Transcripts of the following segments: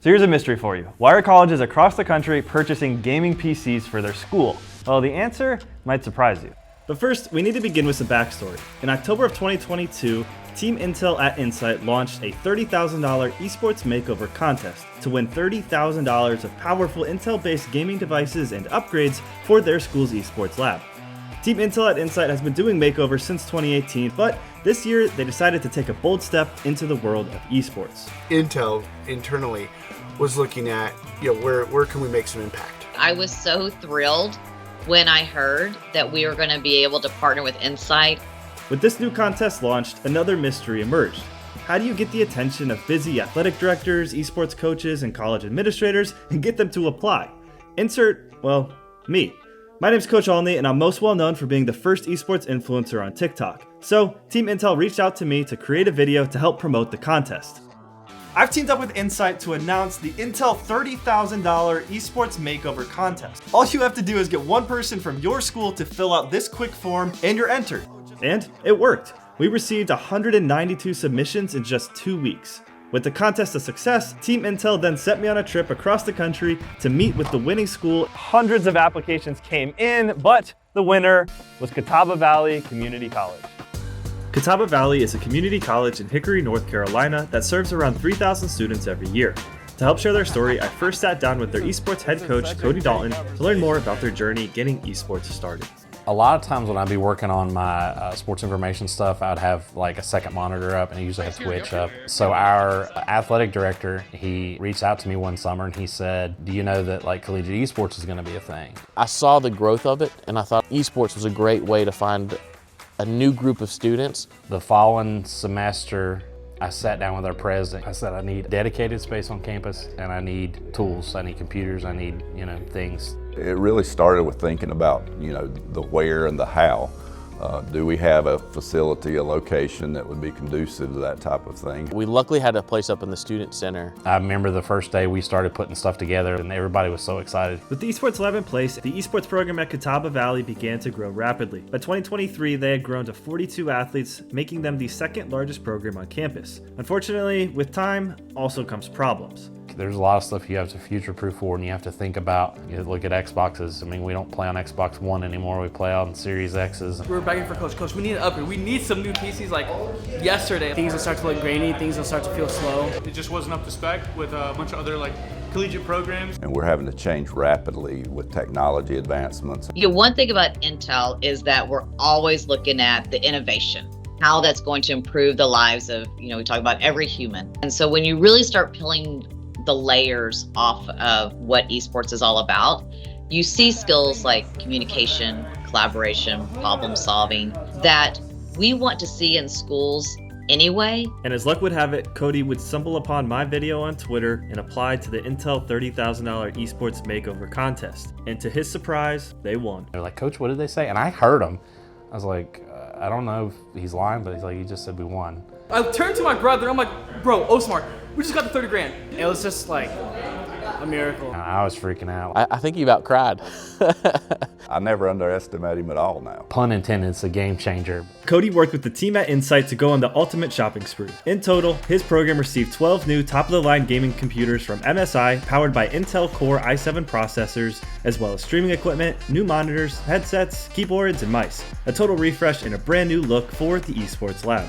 So here's a mystery for you. Why are colleges across the country purchasing gaming PCs for their school? Well, the answer might surprise you. But first, we need to begin with some backstory. In October of 2022, Team Intel at Insight launched a $30,000 eSports Makeover contest to win $30,000 of powerful Intel-based gaming devices and upgrades for their school's eSports lab. Team Intel at Insight has been doing Makeover since 2018, but this year they decided to take a bold step into the world of eSports. Intel internally was looking at, where can we make some impact? I was so thrilled when I heard that we were going to be able to partner with Insight. With this new contest launched, another mystery emerged. How do you get the attention of busy athletic directors, esports coaches, and college administrators and get them to apply? Insert, well, me. My name's Coach Olney, and I'm most well known for being the first esports influencer on TikTok. So, Team Intel reached out to me to create a video to help promote the contest. I've teamed up with Insight to announce the Intel $30,000 eSports Makeover contest. All you have to do is get one person from your school to fill out this quick form, and you're entered. And it worked. We received 192 submissions in just 2 weeks. With the contest a success, Team Intel then sent me on a trip across the country to meet with the winning school. Hundreds of applications came in, but the winner was Catawba Valley Community College. Catawba Valley is a community college in Hickory, North Carolina that serves around 3,000 students every year. To help share their story, I first sat down with their esports head coach, Cody Dalton, to learn more about their journey getting esports started. A lot of times when I'd be working on my sports information stuff, I'd have like a second monitor up and I usually have Twitch up. So our athletic director, he reached out to me one summer and he said, do you know that like collegiate esports is gonna be a thing? I saw the growth of it and I thought esports was a great way to find a new group of students. The following semester, I sat down with our president. I said, I need dedicated space on campus and I need tools, I need computers, I need, things. It really started with thinking about, the where and the how. Do we have a facility, a location that would be conducive to that type of thing? We luckily had a place up in the student center. I remember the first day we started putting stuff together and everybody was so excited. With the esports lab in place, the esports program at Catawba Valley began to grow rapidly. By 2023, they had grown to 42 athletes, making them the second largest program on campus. Unfortunately, with time also comes problems. There's a lot of stuff you have to future-proof for and you have to think about. You look at Xboxes. I mean, we don't play on Xbox One anymore. We play on Series X's. We're begging for Coach, we need an upgrade. We need some new PCs like yesterday. Things will start to look grainy, things will start to feel slow. It just wasn't up to spec with a bunch of other collegiate programs. And we're having to change rapidly with technology advancements. One thing about Intel is that we're always looking at the innovation, how that's going to improve the lives of, we talk about every human. And so when you really start peeling the layers off of what esports is all about, you see skills like communication, collaboration, problem solving that we want to see in schools anyway. And as luck would have it, Cody would stumble upon my video on Twitter and applied to the Intel $30,000 esports makeover contest. And to his surprise, they won. They're like, Coach, what did they say? And I heard him. I was like, I don't know if he's lying, but he's like, he just said we won. I turned to my brother, I'm like, bro, Osmar, we just got the 30 grand. It was just like a miracle. And I was freaking out. I think he about cried. I never underestimate him at all now. Pun intended, it's a game changer. Cody worked with the team at Insight to go on the ultimate shopping spree. In total, his program received 12 new top-of-the-line gaming computers from MSI powered by Intel Core i7 processors, as well as streaming equipment, new monitors, headsets, keyboards, and mice. A total refresh and a brand new look for the esports lab.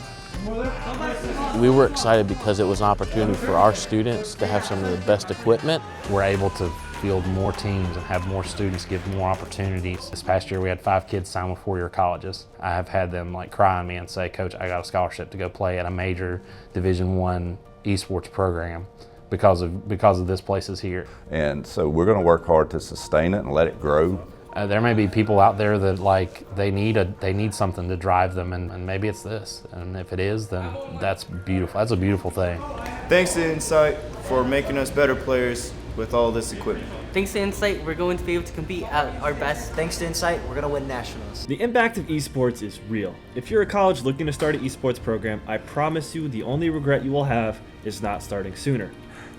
We were excited because it was an opportunity for our students to have some of the best equipment. We're able to field more teams and have more students, give more opportunities. This past year we had 5 kids sign with 4-year colleges. I have had them cry on me and say, Coach, I got a scholarship to go play at a major Division I esports program because of this place is here. And so we're going to work hard to sustain it and let it grow. There may be people out there that they need something to drive them, and maybe it's this. And if it is, then that's beautiful. That's a beautiful thing. Thanks to Insight for making us better players with all this equipment. Thanks to Insight, we're going to be able to compete at our best. Thanks to Insight, we're going to win nationals. The impact of esports is real. If you're a college looking to start an esports program, I promise you the only regret you will have is not starting sooner.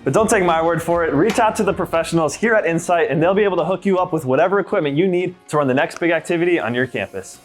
But don't take my word for it. Reach out to the professionals here at Insight and they'll be able to hook you up with whatever equipment you need to run the next big activity on your campus.